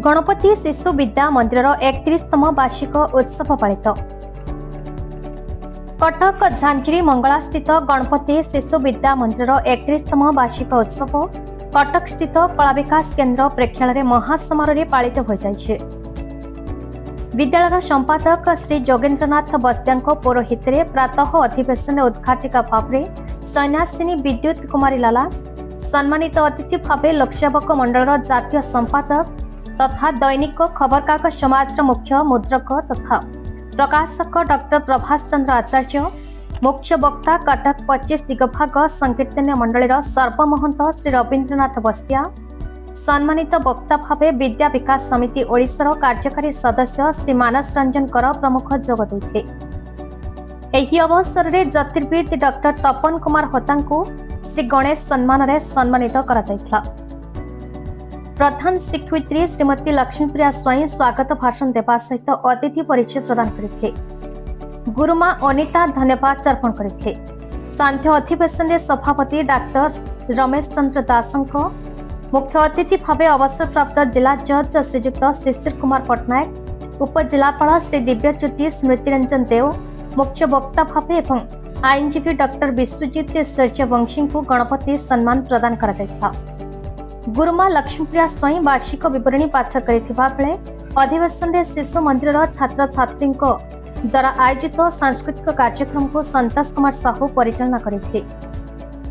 गणपति शिशु विद्या मंदिर 31तम वार्षिक उत्सव पालित। कटक झांझरी मंगला स्थित गणपति शिशु विद्या मंदिर 31तम वार्षिक उत्सव कटक स्थित कला विकास केन्द्र प्रेक्षालय महासमारोह पालित हो जाइछे। विद्यालय संपादक श्री जोगेन्द्रनाथ बस्त्या पौरोहित प्रातः अधिवेशन उद्घाटिका भाव सन्यासिनी विद्युत कुमारी लाला, सम्मानित अतिथि भाव लोकसेवक मंडल जातीय संपादक तथा दैनिक खबर कागज समाज मुख्य मुद्रक तथा प्रकाशक डॉक्टर प्रभाष चंद्र आचार्य, मुख्य वक्ता कटक 25 दिगभाग संकीर्तन मंडल सर्वमहंत श्री रवीन्द्रनाथ बस्त्या, सम्मानित वक्ता भावे विद्या विकास समिति ओडिशार कार्यकारी सदस्य श्री मानस रंजन कर प्रमुख जोग देथिले। एही अवसर में ज्योतिर्विद डॉक्टर तपन कुमार होता श्री गणेश सम्मान रे सम्मानित करा जायथिला। प्रधान शिक्षयित्री श्रीमती लक्ष्मीप्रिया स्वाई स्वागत भाषण देवा सहित अतिथि परिचय प्रदान करथिले। गुरुमा अनिता धन्यवाद अर्पण करथिले। सांध्य अधिवेशन में सभापति डाक्टर रमेश चंद्र दासंक, मुख्य अतिथि भावे अवसर प्राप्त जिला जज श्रीयुक्त शिशिर कुमार पट्टनायक, उपजिलापाल श्री दिव्यज्योति स्मृतिरंजन देव, मुख्य वक्ता भावे एवं आईनजीवी डॉक्टर विश्वजीत सूर्यवंशी को गणपति सम्मान प्रदान करा जायथिला। गुरुमा लक्ष्मीप्रिया स्वाई वार्षिक विवरणी पाठ करथिबा बेले अधिवेशन में शिशु मंदिर छात्र छात्री द्वारा आयोजित सांस्कृतिक कार्यक्रम को संतोष कुमार साहू परिचालना करथिले।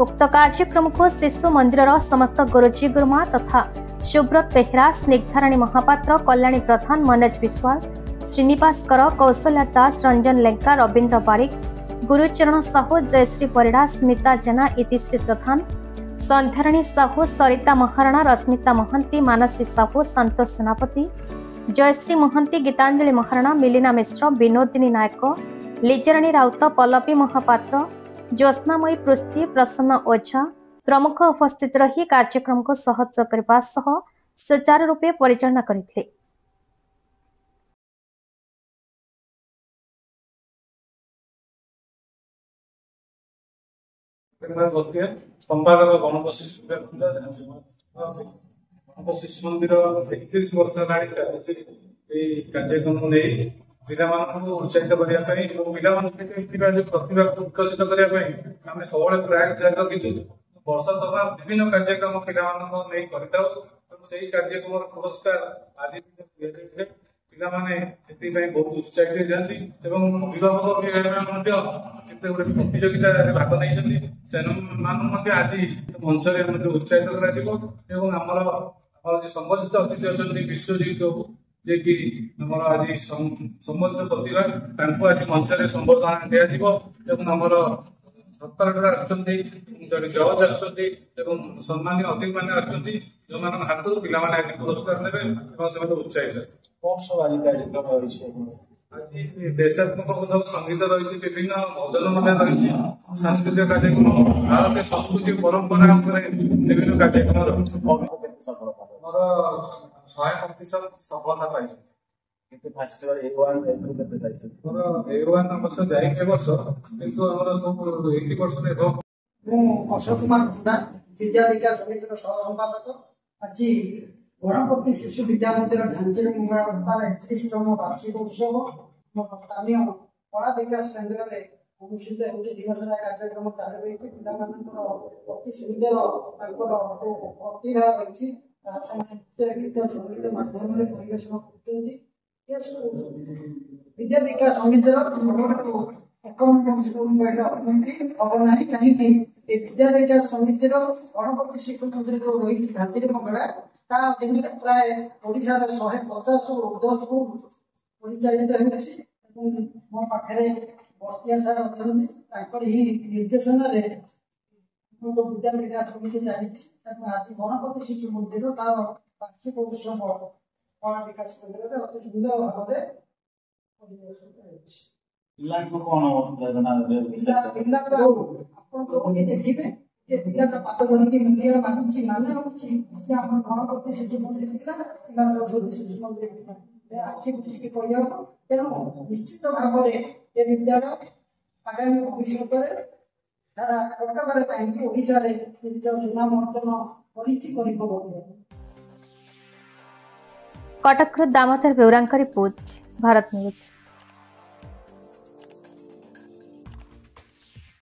उक्त कार्यक्रम को शिशु मंदिर समस्त गुरुजी गुरुमा तथा सुब्रत बेहरा, स्निग्धाराणी महापात्र, कल्याणी प्रधान, मनोज विश्वाल, श्रीनिवास कर, कौशल्या दास, रंजन लेंका, रवीन्द्र बारिक, गुरुचरण साहू, जयश्री परिड़ा, स्मिता जेना, इतिश्री प्रधान, संध्याराणी साहू, सरिता महाराणा, रश्मिता महंती, मानसी साहू, संतोष सेनापति, जयश्री महंती, गीतांजलि महाराणा, मिलिना मिश्र, विनोदिनी नायक, लिजराणी राउत, पल्लवी महापात्र, ज्योत्स्नामयी पृष्टि, प्रसन्न ओझा प्रमुख उपस्थित रही कार्यक्रम को सहयोग करने सह सुचारू रूपे परिचालना करथिले। संपादक गणपति शिशु मंदिर 31 वर्ष कार्यक्रम नहीं पिला उत्साहित करने पिला प्रतिभा को विकसित करने सब प्रयास जारी रखी वर्ष तमाम विभिन्न कार्यक्रम पिला से कार्यक्रम पुरस्कार आज पिला बहुत उत्साहित जाती अभिभावक प्रतियोगिता भाग नहीं आज मंच उत्साहित कर संबंधित अतिथि अच्छा विश्वजीत जे कि आज संबंधित प्रतिभा आज मंच में संबर्धना दिमर सरकार जड़े जज आसम्मानीय अतिथि मैंने जो हाथ पिला पुरस्कार ने उत्साहित आज देशात्मक संगीत रही विभिन्न भजन रही सांस्कृतिक कार्यक्रम भारतीय संस्कृति परंपरा विभिन्न कार्यक्रम रही मोर 100% सफलता पाई वर्ष जाए वर्ष किंतु सब 80% अशोक कुमार विद्या विकास समितिर सह संपादक। आज गणपति शिशु विद्या मंदिर झांझरी मंगला भत्तार 31तम वार्षिक उत्सव स्थानीय कला विकास केन्द्र में अनुष्ठित होती दिनसारा कार्यक्रम चालू रही अति सुंदर प्रतिभा रही गीत संगीत माध्यम परिवेशन कर विद्या विकास समितिर खबर ना कहीं विद्या विकास समितिर गणपति शिशु मंदिर जो रही झांझरी मंगला प्राय ओडार 150 ऊर्ध्व स्कूल परिचालित मो पाखे बस्तिया सार अच्छा निर्देशन विद्या विकास समिति चली आज गणपति शिशु मंदिर तार वार्षिक उत्सव कला विकास केन्द्र अति सुंदर भाव देखिए ये पिला तो बात करके मीडिया मानुची नाने होची कि आपण गणपति शिशु मंदिर पिला पिला सरस्वती शिशु मंदिर पिला ए आखि बुझी के कहया तेणु निश्चित भाव में ये विद्यालय आगामी भविष्य में सारा कटक कहीं ओडिशा रे निज सुनाम अर्जन करिछि करिब बोले कटक दामोदर बेउरांक रिपोर्ट भारत न्यूज।